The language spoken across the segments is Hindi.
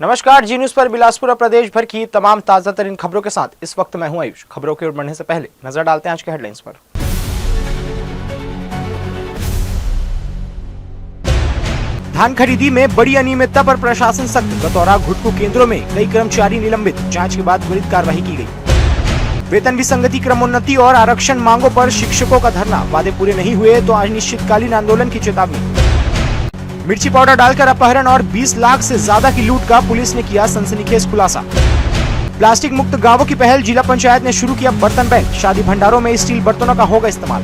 नमस्कार, जी न्यूज पर बिलासपुर और प्रदेश भर की तमाम ताजा तरीन खबरों के साथ इस वक्त मैं हूं आयुष। खबरों की ओर बढ़ने से पहले नजर डालते हैं आज के हेडलाइंस पर। धान खरीदी में बड़ी अनियमितता पर प्रशासन सख्त। गतौरा घुटकू केंद्रों में कई कर्मचारी निलंबित, जांच के बाद त्वरित कार्रवाई की गई। वेतन विसंगति, क्रमोन्नति और आरक्षण मांगों पर शिक्षकों का धरना, वादे पूरे नहीं हुए तो आज निश्चितकालीन आंदोलन की चेतावनी। मिर्ची पाउडर डालकर अपहरण और 20 लाख से ज्यादा की लूट का पुलिस ने किया सनसनीखेज खुलासा। प्लास्टिक मुक्त गांवों की पहल, जिला पंचायत ने शुरू किया बर्तन बैंक, शादी भंडारों में स्टील बर्तनों का होगा इस्तेमाल।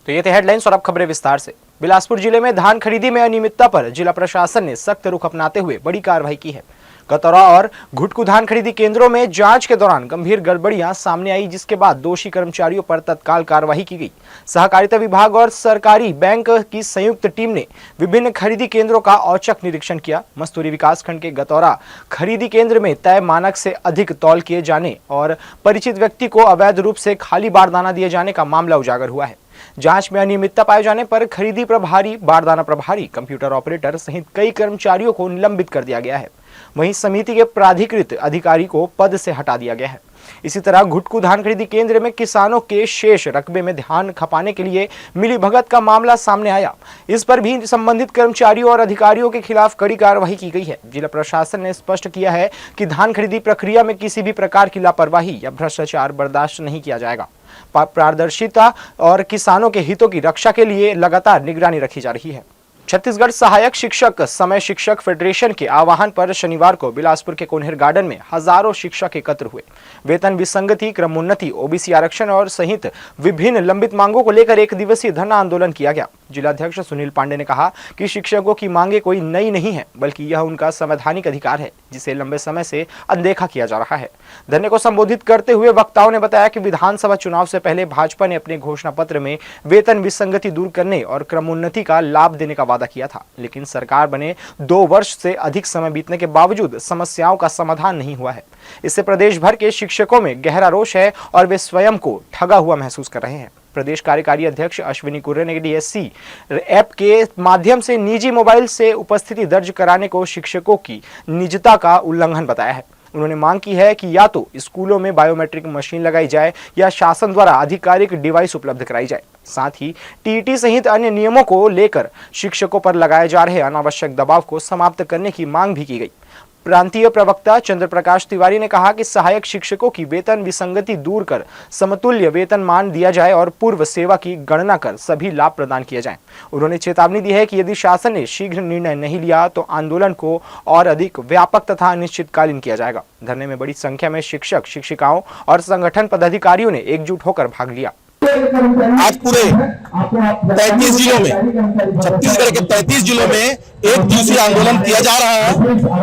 तो ये थे हेडलाइंस और अब खबरें विस्तार से। बिलासपुर जिले में धान खरीदी में अनियमितता पर जिला प्रशासन ने सख्त रुख अपनाते हुए बड़ी कार्रवाई की है। गतौरा और घुटकू धान खरीदी केंद्रों में जांच के दौरान गंभीर गड़बड़ियां सामने आई, जिसके बाद दोषी कर्मचारियों पर तत्काल कार्रवाई की गई। सहकारिता विभाग और सरकारी बैंक की संयुक्त टीम ने विभिन्न खरीदी केंद्रों का औचक निरीक्षण किया। मस्तूरी विकासखंड के गतौरा खरीदी केंद्र में तय मानक से अधिक तौल किए जाने और परिचित व्यक्ति को अवैध रूप से खाली बारदाना दिए जाने का मामला उजागर हुआ है। जांच में अनियमितता पाए जाने पर खरीदी प्रभारी, बारदाना प्रभारी, कंप्यूटर ऑपरेटर सहित कई कर्मचारियों को निलंबित कर दिया गया है। वहीं समिति के प्राधिकृत अधिकारी को पद से हटा दिया गया है। इसी तरह घुटकू धान खरीदी केंद्र में किसानों के शेष रकबे में धान खपाने के लिए मिलीभगत का मामला सामने आया। इस पर भी संबंधित कर्मचारियों और अधिकारियों के खिलाफ कड़ी कार्रवाई की गई है। जिला प्रशासन ने स्पष्ट किया है कि धान खरीदी प्रक्रिया में किसी भी प्रकार की लापरवाही या भ्रष्टाचार बर्दाश्त नहीं किया जाएगा। पारदर्शिता और किसानों के हितों की रक्षा के लिए लगातार निगरानी रखी जा रही है। छत्तीसगढ़ सहायक शिक्षक समय शिक्षक फेडरेशन के आह्वान पर शनिवार को बिलासपुर के कोन्हेर गार्डन में हजारों शिक्षक एकत्र हुए। वेतन विसंगति, क्रमोन्नति, ओबीसी आरक्षण और सहित विभिन्न लंबित मांगों को लेकर एक दिवसीय धरना आंदोलन किया गया। जिलाध्यक्ष सुनील पांडे ने कहा कि शिक्षकों की मांगे कोई नई नहीं है, बल्कि यह उनका संवैधानिक अधिकार है, जिसे लंबे समय से अनदेखा किया जा रहा है। धरने को संबोधित करते हुए वक्ताओं ने बताया कि विधानसभा चुनाव से पहले भाजपा ने अपने घोषणा पत्र में वेतन विसंगति दूर करने और क्रमोन्नति का लाभ देने का वादा किया था, लेकिन सरकार बने 2 वर्ष से अधिक समय बीतने के बावजूद समस्याओं का समाधान नहीं हुआ है। इससे प्रदेश भर के शिक्षकों में गहरा रोष है और वे स्वयं को ठगा हुआ महसूस कर रहे हैं। प्रदेश कार्यकारी अध्यक्ष अश्विनी कुर्रे ने डीएससी ऐप के माध्यम से निजी मोबाइल से उपस्थिति दर्ज कराने को शिक्षकों की निजता का उल्लंघन बताया है। उन्होंने मांग की है कि या तो स्कूलों में बायोमेट्रिक मशीन लगाई जाए या शासन द्वारा आधिकारिक डिवाइस उपलब्ध कराई जाए। साथ ही टीईटी सहित अन्य नियमों को लेकर शिक्षकों पर लगाए जा रहे अनावश्यक दबाव को समाप्त करने की मांग भी की गई। प्रांतीय प्रवक्ता चंद्र प्रकाश तिवारी ने कहा कि सहायक शिक्षकों की वेतन विसंगति दूर कर समतुल्य वेतन मान दिया जाए और पूर्व सेवा की गणना कर सभी लाभ प्रदान किए जाएं। उन्होंने चेतावनी दी है कि यदि शासन ने शीघ्र निर्णय नहीं लिया तो आंदोलन को और अधिक व्यापक तथा अनिश्चितकालीन किया जाएगा। धरने में बड़ी संख्या में शिक्षक, शिक्षिकाओं और संगठन पदाधिकारियों ने एकजुट होकर भाग लिया। आज पूरे 33 जिलों में, छत्तीसगढ़ के 33 जिलों में एक दिवसीय आंदोलन किया जा रहा है।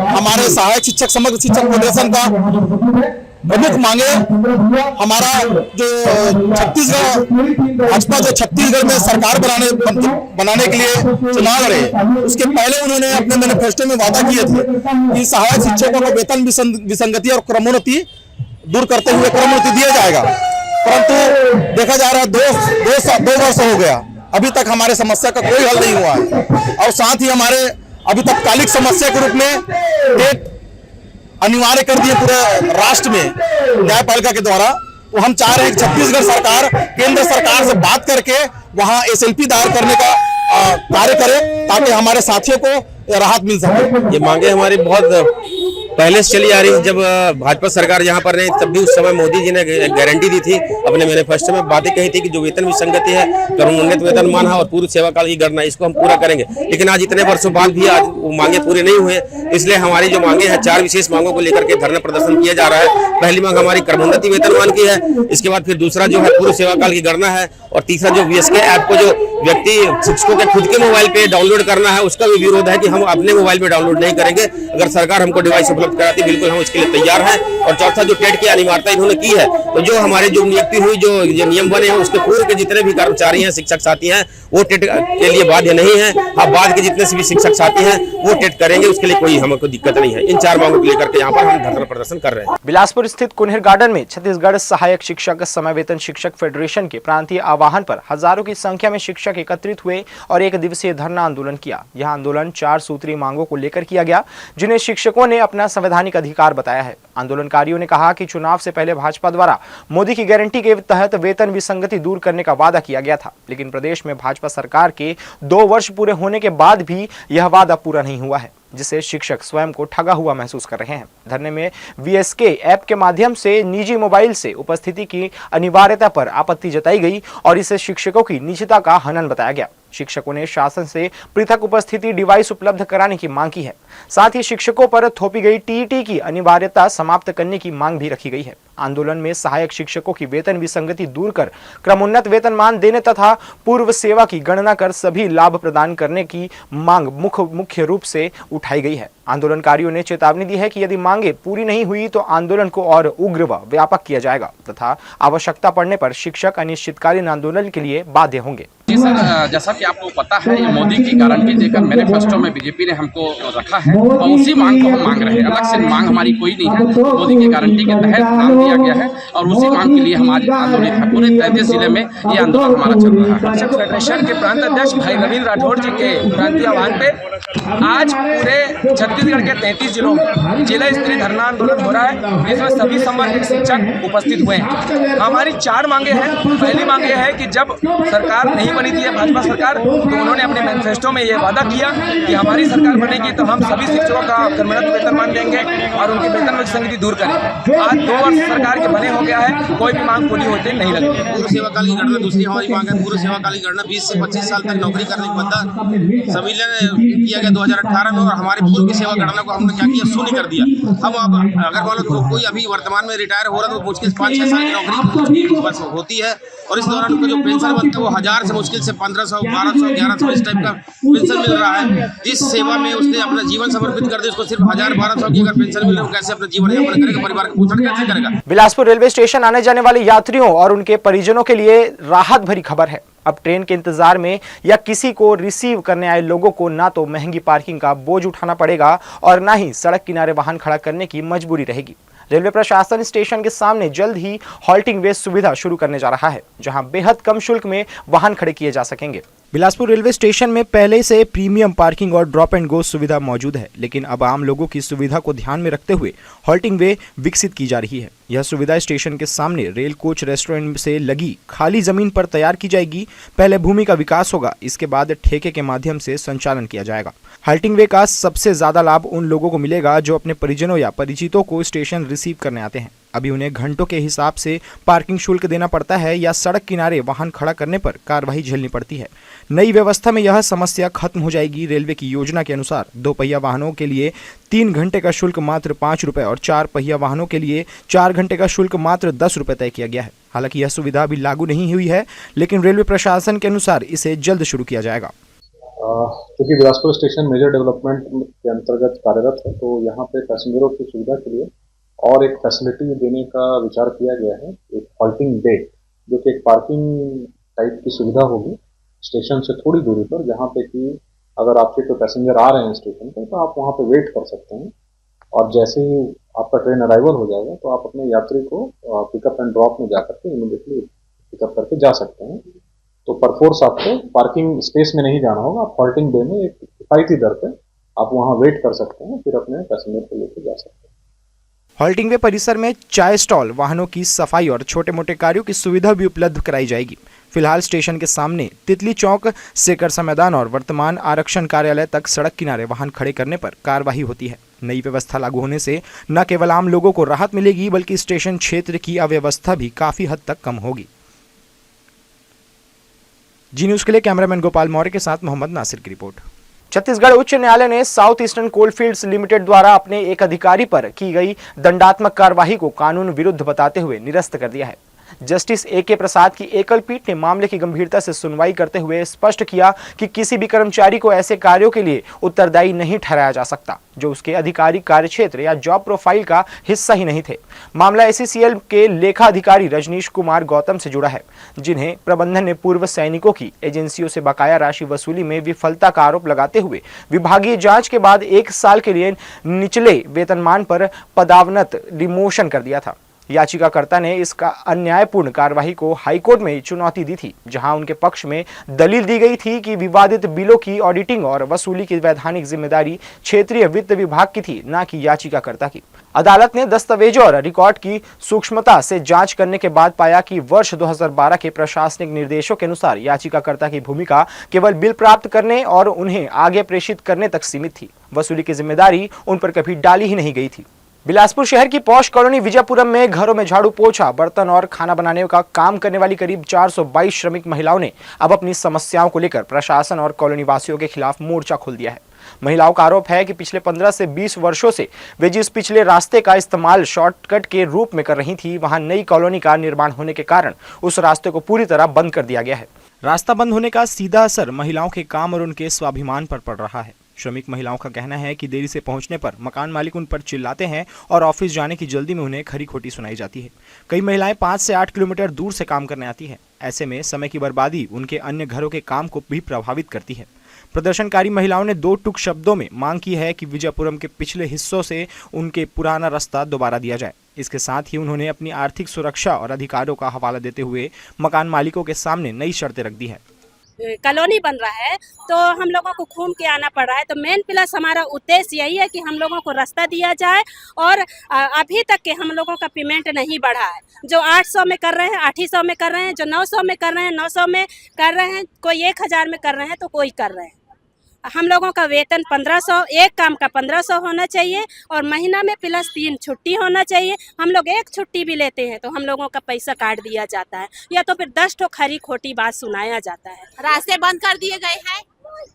हमारे सहायक शिक्षक, समग्र शिक्षक फेडरेशन का प्रमुख मांगे, हमारा जो छत्तीसगढ़ भाजपा जो छत्तीसगढ़ में सरकार बनाने के लिए चुनाव लड़े, उसके पहले उन्होंने अपने मैनिफेस्टो में वादा किए थे कि सहायक शिक्षकों को वेतन विसंगति और क्रमोन्नति दूर करते हुए क्रमोन्नति दिया जाएगा। परंतु देखा जा रहा है 2 वर्ष हो गया, अभी तक हमारे समस्या का कोई हल नहीं हुआ है। और साथ ही हमारे अभी तक कालिक समस्या के रूप में टेट अनिवार्य कर दिए पूरे राष्ट्र में न्यायपालिका के द्वारा। तो हम चाह रहे हैं कि छत्तीसगढ़ सरकार केंद्र सरकार से बात करके वहां एसएलपी दायर करने का कार्य करे, ताकि हमारे साथियों को राहत मिल सके। ये मांगे हमारी बहुत पहले से चली आ रही है। जब भाजपा सरकार यहाँ पर रही तब भी उस समय मोदी जी ने गारंटी दी थी, अपने मैनिफेस्टो में बातें कही थी कि जो वेतन विसंगति है, क्रमोन्नत वेतनमान है और पूर्व सेवा काल की गणना, इसको हम पूरा करेंगे। लेकिन आज इतने वर्षों बाद भी आज वो मांगे पूरी नहीं हुए। इसलिए हमारी जो मांगे हैं, 4 विशेष मांगों को लेकर के धरना प्रदर्शन किया जा रहा है। पहली मांग हमारी क्रमोन्नति वेतनमान की है, इसके बाद फिर दूसरा जो है पूर्व सेवा काल की गणना है, और तीसरा जो वीएसके ऐप को जो व्यक्ति शिक्षकों के खुद के मोबाइल पे डाउनलोड करना है, उसका भी विरोध है कि हम अपने मोबाइल पे डाउनलोड नहीं करेंगे। अगर सरकार हमको डिवाइस उपलब्ध कराती, बिल्कुल हम इसके लिए तैयार हैं। और चौथा जो टेट की अनिवार्यता इन्होंने की है, तो जो हमारे जो नियुक्ति हुई, जो नियम बने हैं, उसके पूर्व के जितने भी कर्मचारी हैं, शिक्षक साथी हैं, वो टेट के लिए बाध्य नहीं है। अब बाद के जितने भी शिक्षक साथी हैं वो टेट करेंगे, उसके लिए कोई हमको दिक्कत नहीं है। इन 4 मांगों को लेकर के यहाँ पर हम धरना प्रदर्शन कर रहे हैं। बिलासपुर स्थित कोन्हेर गार्डन में छत्तीसगढ़ सहायक शिक्षक समय वेतन शिक्षक फेडरेशन के प्रांतीय आह्वान पर हजारों की संख्या में शिक्षक शिक्षक एकत्रित हुए और एक दिवसीय धरना आंदोलन किया। यह आंदोलन 4 सूत्री मांगों को लेकर किया गया, जिन्हें शिक्षकों ने अपना संवैधानिक अधिकार बताया है। आंदोलनकारियों ने कहा कि चुनाव से पहले भाजपा द्वारा मोदी की गारंटी के तहत वेतन विसंगति दूर करने का वादा किया गया था, लेकिन प्रदेश में भाजपा सरकार के 2 वर्ष पूरे होने के बाद भी यह वादा पूरा नहीं हुआ है, जिससे शिक्षक स्वयं को ठगा हुआ महसूस कर रहे हैं। धरने में वीएसके ऐप के माध्यम से निजी मोबाइल से उपस्थिति की अनिवार्यता पर आपत्ति जताई गई और इसे शिक्षकों की निजता का हनन बताया गया। शिक्षकों ने शासन से पृथक उपस्थिति डिवाइस उपलब्ध कराने की मांग की है। साथ ही शिक्षकों पर थोपी गई टीईटी की अनिवार्यता समाप्त करने की मांग भी रखी गई है। आंदोलन में सहायक शिक्षकों की वेतन विसंगति दूर कर क्रमोन्नत वेतनमान देने तथा पूर्व सेवा की गणना कर सभी लाभ प्रदान करने की मांग मुख्य रूप से उठाई गई है। आंदोलनकारियों ने चेतावनी दी है कि यदि मांगे पूरी नहीं हुई तो आंदोलन को और उग्र व व्यापक किया जाएगा तथा आवश्यकता पड़ने पर शिक्षक अनिश्चितकालीन आंदोलन के लिए बाध्य होंगे। जी सर, जैसा कि आपको पता है, ये मोदी की गारंटी देकर मैनिफेस्टो में बीजेपी ने हमको रखा है और उसी मांग को हम मांग रहे हैं। अलग से मांग हमारी कोई नहीं है, मोदी की गारंटी के तहत नाम दिया गया है और उसी मांग के लिए हम आज आंदोलित है। पूरे 33 जिले में ये आंदोलन हमारा चल रहा है। शिक्षक फेडरेशन के प्रांत अध्यक्ष भाई रवींद्र राठौर जी के प्रांतीय आह्वान पे आज पूरे छत्तीसगढ़ के 33 जिलों में जिला स्तरीय धरना आंदोलन हो रहा है, जिसमें सभी संबंधित शिक्षक उपस्थित हुए हैं। हमारी 4 मांगे हैं। पहली मांग यह है कि जब सरकार नहीं बनी थी भाजपा सरकार, तो उन्होंने अपने मैनिफेस्टो में ये वादा किया कि हमारी सरकार बनेगी तो हम सभी शिक्षकों का क्रमोन्नत वेतनमान देंगे और उनकी वेतन विसंगति दूर करेंगे। आज 2 वर्ष सरकार के बने हो गया है, कोई भी मांग पूरी होते नहीं लगी। पूर्व सेवाकालीन गणना दूसरी हमारी मांग है। पूर्व सेवाकालीन गणना 20 से 25 साल तक नौकरी करने की बद्दा सभी ने किया गया 2018 में, और हमारी पूर्व की सेवा गणना को हमने क्या किया, शून्य कर दिया। हम अब अगर मान लो कोई अभी वर्तमान में रिटायर हो रहा है तो मुश्किल 5-6 साल की नौकरी बस होती है और इस दौरान उनका जो पेंशन बनता है वो 1000 से मुश्किल से 1500, 1200, 1100 इस टाइप का पेंशन मिल रहा है। जिस सेवा में उसने अपना जीवन समर्पित कर दिया, उसको सिर्फ 1000-1200 की अगर पेंशन मिले, वो कैसे अपना जीवन यापन करेगा, परिवार का पोषण कैसे करेगा। बिलासपुर रेलवे स्टेशन आने जाने वाले यात्रियों और उनके परिजनों के लिए राहत भरी खबर है। अब ट्रेन के इंतजार में या किसी को रिसीव करने आए लोगों को ना तो महंगी पार्किंग का बोझ उठाना पड़ेगा और ना ही सड़क किनारे वाहन खड़ा करने की मजबूरी रहेगी। रेलवे प्रशासन स्टेशन के सामने जल्द ही हॉल्टिंग वे सुविधा शुरू करने जा रहा है, जहां बेहद कम शुल्क में वाहन खड़े किए जा सकेंगे। बिलासपुर रेलवे स्टेशन में पहले से प्रीमियम पार्किंग और ड्रॉप एंड गो सुविधा मौजूद है, लेकिन अब आम लोगों की सुविधा को ध्यान में रखते हुए हॉल्टिंग वे विकसित की जा रही है। यह सुविधा स्टेशन के सामने रेल कोच रेस्टोरेंट से लगी खाली जमीन पर तैयार की जाएगी। पहले भूमि का विकास होगा, इसके बाद ठेके के माध्यम से संचालन किया जाएगा। हॉल्टिंग वे का सबसे ज्यादा लाभ उन लोगों को मिलेगा जो अपने परिजनों या परिचितों को स्टेशन रिसीव करने आते हैं। अभी उन्हें घंटों के हिसाब से पार्किंग शुल्क देना पड़ता है या सड़क किनारे वाहन खड़ा करने पर कार्रवाई झेलनी पड़ती है। नई व्यवस्था में यह समस्या खत्म हो जाएगी। रेलवे की योजना के अनुसार 2 पहिया वाहनों के लिए 3 घंटे का शुल्क मात्र 5 रुपए और 4 पहिया वाहनों के लिए 4 घंटे का शुल्क मात्र 10 रुपए तय किया गया है। हालांकि यह सुविधा अभी लागू नहीं हुई है, लेकिन रेलवे प्रशासन के अनुसार इसे जल्द शुरू किया जाएगा। क्योंकि बिलासपुर स्टेशन मेजर डेवलपमेंट के अंतर्गत कार्यरत है, तो यहाँ पे पैसेंजरों की सुविधा के लिए और एक फैसिलिटी देने का विचार किया गया है, एक हॉल्टिंग बे, जो कि एक पार्किंग टाइप की सुविधा होगी स्टेशन से थोड़ी दूरी पर, जहाँ पे कि अगर आपके कोई पैसेंजर आ रहे हैं स्टेशन पर तो आप वहाँ पे वेट कर सकते हैं और जैसे ही आपका ट्रेन अराइवल हो जाएगा तो आप अपने यात्री को पिकअप एंड ड्रॉप में जा करके इमीडिएटली पिकअप करके जा सकते हैं। तो परफोर्स आपको पार्किंग स्पेस में नहीं जाना होगा, आप हॉल्टिंग बे में एक किफायती दर पे आप वहाँ वेट कर सकते हैं, फिर अपने पैसेंजर को लेकर जा सकते हैं। हॉल्टिंग वे परिसर में चाय स्टॉल, वाहनों की सफाई और छोटे मोटे कार्यों की सुविधा भी उपलब्ध कराई जाएगी। फिलहाल स्टेशन के सामने तितली चौक, सेकरसा मैदान और वर्तमान आरक्षण कार्यालय तक सड़क किनारे वाहन खड़े करने पर कार्रवाई होती है। नई व्यवस्था लागू होने से न केवल आम लोगों को राहत मिलेगी, बल्कि स्टेशन क्षेत्र की अव्यवस्था भी काफी हद तक कम होगी। जी न्यूज के लिए कैमरामैन गोपाल मौर्य के साथ मोहम्मद नासिर की रिपोर्ट। छत्तीसगढ़ उच्च न्यायालय ने साउथ ईस्टर्न कोलफील्ड्स लिमिटेड द्वारा अपने एक अधिकारी पर की गई दंडात्मक कार्यवाही को कानून विरुद्ध बताते हुए निरस्त कर दिया है। Justice A K. प्रसाद की एकल पीठ ने मामले की गंभीरता से सुनवाई करते हुए स्पष्ट किया कि किसी भी कर्मचारी को ऐसे कार्यों के लिए उत्तरदायी नहीं ठहराया जा सकता जो उसके आधिकारिक कार्यक्षेत्र या जॉब प्रोफाइल का हिस्सा ही नहीं थे। मामला एससीसीएल के लेखा अधिकारी रजनीश कुमार गौतम से जुड़ा है, जिन्हें प्रबंधन ने पूर्व सैनिकों की एजेंसियों से बकाया राशि वसूली में विफलता का आरोप लगाते हुए विभागीय जांच के बाद 1 साल के लिए निचले वेतनमान पर पदावनत डिमोशन कर दिया था। याचिकाकर्ता ने इसका अन्यायपूर्ण कार्यवाही को हाईकोर्ट में चुनौती दी थी, जहां उनके पक्ष में दलील दी गई थी कि विवादित बिलों की ऑडिटिंग और वसूली की वैधानिक जिम्मेदारी क्षेत्रीय वित्त विभाग की थी, न कि याचिकाकर्ता की। अदालत ने दस्तावेजों और रिकॉर्ड की सूक्ष्मता से जांच करने के बाद पाया कि वर्ष 2012 के प्रशासनिक निर्देशों के अनुसार याचिकाकर्ता की भूमिका केवल बिल प्राप्त करने और उन्हें आगे प्रेषित करने तक सीमित थी। वसूली की जिम्मेदारी उन पर कभी डाली ही नहीं गई थी। बिलासपुर शहर की पॉश कॉलोनी विजयपुरम में घरों में झाड़ू पोछा, बर्तन और खाना बनाने का काम करने वाली करीब 422 श्रमिक महिलाओं ने अब अपनी समस्याओं को लेकर प्रशासन और कॉलोनी वासियों के खिलाफ मोर्चा खोल दिया है। महिलाओं का आरोप है कि पिछले 15 से 20 वर्षों से वे जिस पिछले रास्ते का इस्तेमाल शॉर्टकट के रूप में कर रही थी, वहां नई कॉलोनी का निर्माण होने के कारण उस रास्ते को पूरी तरह बंद कर दिया गया है। रास्ता बंद होने का सीधा असर महिलाओं के काम और उनके स्वाभिमान पर पड़ रहा है। श्रमिक महिलाओं का कहना है कि देरी से पहुंचने पर मकान मालिक उन पर चिल्लाते हैं और ऑफिस जाने की जल्दी में उन्हें खरी खोटी सुनाई जाती है। कई महिलाएं 5 से 8 किलोमीटर दूर से काम करने आती है। ऐसे में समय की बर्बादी उनके अन्य घरों के काम को भी प्रभावित करती है। प्रदर्शनकारी महिलाओं ने 2 टूक शब्दों में मांग की है कि विजयपुरम के पिछले हिस्सों से उनके पुराना रास्ता दोबारा दिया जाए। इसके साथ ही उन्होंने अपनी आर्थिक सुरक्षा और अधिकारों का हवाला देते हुए मकान मालिकों के सामने नई शर्तें रख दी है। कॉलोनी बन रहा है तो हम लोगों को घूम के आना पड़ रहा है, तो मेन प्लस हमारा उद्देश्य यही है कि हम लोगों को रास्ता दिया जाए। और अभी तक के हम लोगों का पेमेंट नहीं बढ़ा है। जो 800 में कर रहे हैं 800 में कर रहे हैं, जो 900 में कर रहे हैं 900 में कर रहे हैं, कोई 1000 में कर रहे हैं तो कोई कर रहे हैं। हम लोगों का वेतन 1500, एक काम का 1500 होना चाहिए और महीना में प्लस 3 छुट्टी होना चाहिए। हम लोग एक छुट्टी भी लेते हैं तो हम लोगों का पैसा काट दिया जाता है, या तो फिर 10 ठो खरी खोटी बात सुनाया जाता है। रास्ते बंद कर दिए गए हैं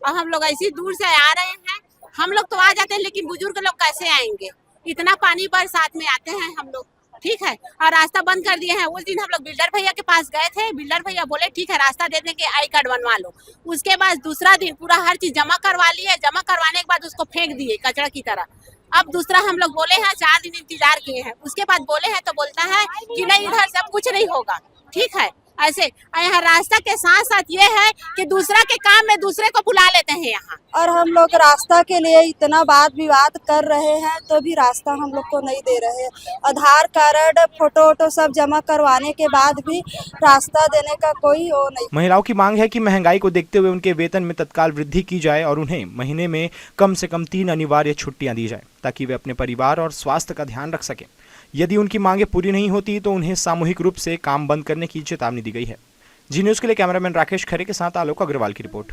और हम लोग ऐसी दूर से आ रहे हैं। हम लोग तो आ जाते हैं, लेकिन बुजुर्ग लोग कैसे आएंगे? इतना पानी बरसात में आते हैं हम लोग, ठीक है, और रास्ता बंद कर दिए हैं। उस दिन हम लोग बिल्डर भैया के पास गए थे, बिल्डर भैया बोले ठीक है रास्ता दे देंगे, आई कार्ड बनवा लो। उसके बाद दूसरा दिन पूरा हर चीज जमा करवा लिए, जमा करवाने के बाद उसको फेंक दिए कचरा की तरह। अब दूसरा हम लोग बोले हैं, 4 दिन इंतजार किए हैं, उसके बाद बोले हैं तो बोलता है कि नहीं इधर सब कुछ नहीं होगा, ठीक है। ऐसे यहाँ रास्ता के साथ साथ ये है कि दूसरा के काम में दूसरे को बुला लेते हैं यहाँ। और हम लोग रास्ता के लिए इतना वाद विवाद कर रहे हैं तो भी रास्ता हम लोग को नहीं दे रहे। आधार कार्ड, फोटो सब जमा करवाने के बाद भी रास्ता देने का कोई वो नहीं। महिलाओं की मांग है कि महंगाई को देखते हुए उनके वेतन में तत्काल वृद्धि की जाए और उन्हें महीने में कम से कम 3 अनिवार्य छुट्टियां दी जाए, ताकि वे अपने परिवार और स्वास्थ्य का ध्यान रख सकें। यदि उनकी मांगें पूरी नहीं होती तो उन्हें सामूहिक रूप से काम बंद करने की चेतावनी दी गई है। जी न्यूज़ के लिए कैमरामैन राकेश खरे के साथ आलोक अग्रवाल की रिपोर्ट।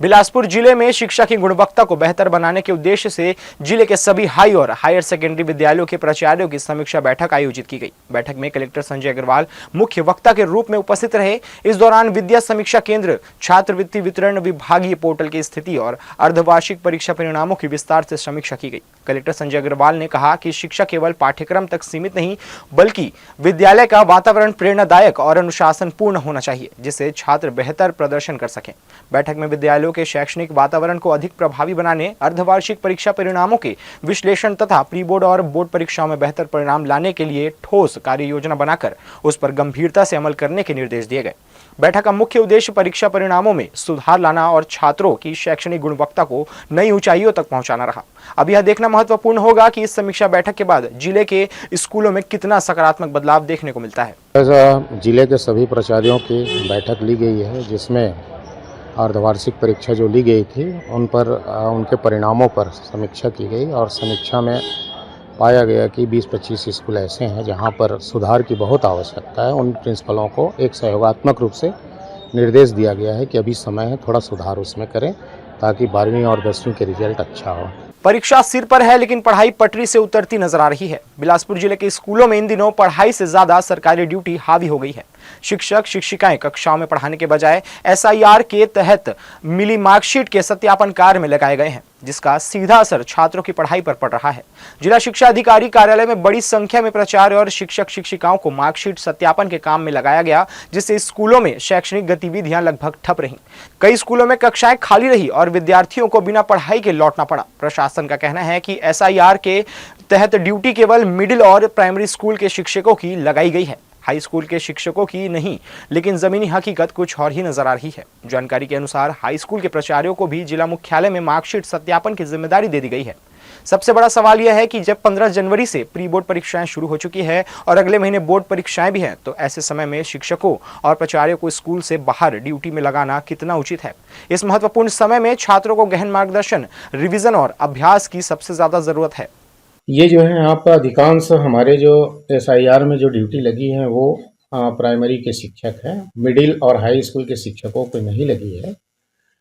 बिलासपुर जिले में शिक्षा की गुणवत्ता को बेहतर बनाने के उद्देश्य से जिले के सभी हाई और हायर सेकेंडरी विद्यालयों के प्राचार्यों की समीक्षा बैठक आयोजित की गई। बैठक में कलेक्टर संजय अग्रवाल मुख्य वक्ता के रूप में उपस्थित रहे। इस दौरान विद्या समीक्षा केंद्र, छात्रवृत्ति वितरण विभागीय पोर्टल की स्थिति और अर्धवार्षिक परीक्षा परिणामों की विस्तार से समीक्षा की गई। कलेक्टर संजय अग्रवाल ने कहा कि शिक्षा केवल पाठ्यक्रम तक सीमित नहीं, बल्कि विद्यालय का वातावरण प्रेरणादायक और अनुशासनपूर्ण होना चाहिए, जिससे छात्र बेहतर प्रदर्शन कर सकें। बैठक में विद्यालयों के शैक्षणिक वातावरण को अधिक प्रभावी बनाने, अर्धवार्षिक परीक्षा परिणामों के विश्लेषण तथा प्री बोर्ड और बोर्ड परीक्षाओं में बेहतर परिणाम लाने के लिए ठोस कार्य योजना बनाकर उस पर गंभीरता से अमल करने के निर्देश दिए गए। बैठक का मुख्य उद्देश्य परीक्षा परिणामों में सुधार लाना और छात्रों की शैक्षणिक गुणवत्ता को नई ऊंचाइयों तक पहुंचाना रहा। अब यह देखना महत्वपूर्ण होगा कि इस समीक्षा बैठक के बाद जिले के स्कूलों में कितना सकारात्मक बदलाव देखने को मिलता है। जिले के सभी प्राचार्यों की बैठक ली गई है, जिसमें अर्धवार्षिक परीक्षा जो ली गई थी उन पर उनके परिणामों पर समीक्षा की गई और समीक्षा में पाया गया कि 20-25 स्कूल ऐसे हैं जहां पर सुधार की बहुत आवश्यकता है। उन प्रिंसिपलों को एक सहयोगात्मक रूप से निर्देश दिया गया है कि अभी समय है थोड़ा सुधार उसमें करें, ताकि 12वीं और 10वीं के रिजल्ट अच्छा हो। परीक्षा सिर पर है, लेकिन पढ़ाई पटरी से उतरती नजर आ रही है। बिलासपुर जिले के स्कूलों में इन दिनों पढ़ाई से ज्यादा सरकारी ड्यूटी हावी हो गई है। शिक्षक शिक्षिकाएं कक्षाओं में पढ़ाने के बजाय SIR के तहत मिली मार्कशीट के सत्यापन कार्य में लगाए गए हैं, जिसका सीधा असर छात्रों की पढ़ाई पर पड़ रहा है। जिला शिक्षा अधिकारी कार्यालय में बड़ी संख्या में प्राचार्य और शिक्षक शिक्षिकाओं को मार्कशीट सत्यापन के काम में लगाया गया, जिससे स्कूलों में शैक्षणिक गतिविधियां लगभग ठप रहीं। कई स्कूलों में कक्षाएं खाली रही और विद्यार्थियों को बिना पढ़ाई के लौटना पड़ा। प्रशासन का कहना है कि SIR के तहत ड्यूटी केवल मिडिल और प्राइमरी स्कूल के शिक्षकों की लगाई गई है, हाई स्कूल के शिक्षकों की नहीं। लेकिन जमीनी हकीकत कुछ और ही नजर आ रही है। जानकारी के अनुसार हाई स्कूल के प्राचार्यों को भी जिला मुख्यालय में मार्कशीट सत्यापन की जिम्मेदारी दे दी गई है। सबसे बड़ा सवाल यह है कि जब 15 जनवरी से प्री बोर्ड परीक्षाएं शुरू हो चुकी है और अगले महीने बोर्ड परीक्षाएं भी हैं, तो ऐसे समय में शिक्षकों और प्राचार्यों को स्कूल से बाहर ड्यूटी में लगाना कितना उचित है। इस महत्वपूर्ण समय में छात्रों को गहन मार्गदर्शन, रिवीजन और अभ्यास की सबसे ज्यादा जरूरत है। ये जो है आपका अधिकांश हमारे जो SIR में जो ड्यूटी लगी है वो प्राइमरी के शिक्षक हैं, मिडिल और हाई स्कूल के शिक्षकों को नहीं लगी है।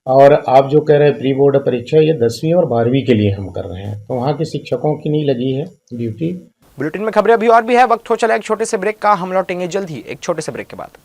और आप जो कह रहे हैं प्री बोर्ड परीक्षा, ये 10वीं और 12वीं के लिए हम कर रहे हैं, तो वहाँ के शिक्षकों की नहीं लगी है ड्यूटी। बुलेटिन में खबरें अभी और भी है, वक्त हो चला एक छोटे से ब्रेक का। हम लौटेंगे जल्द ही एक छोटे से ब्रेक के बाद।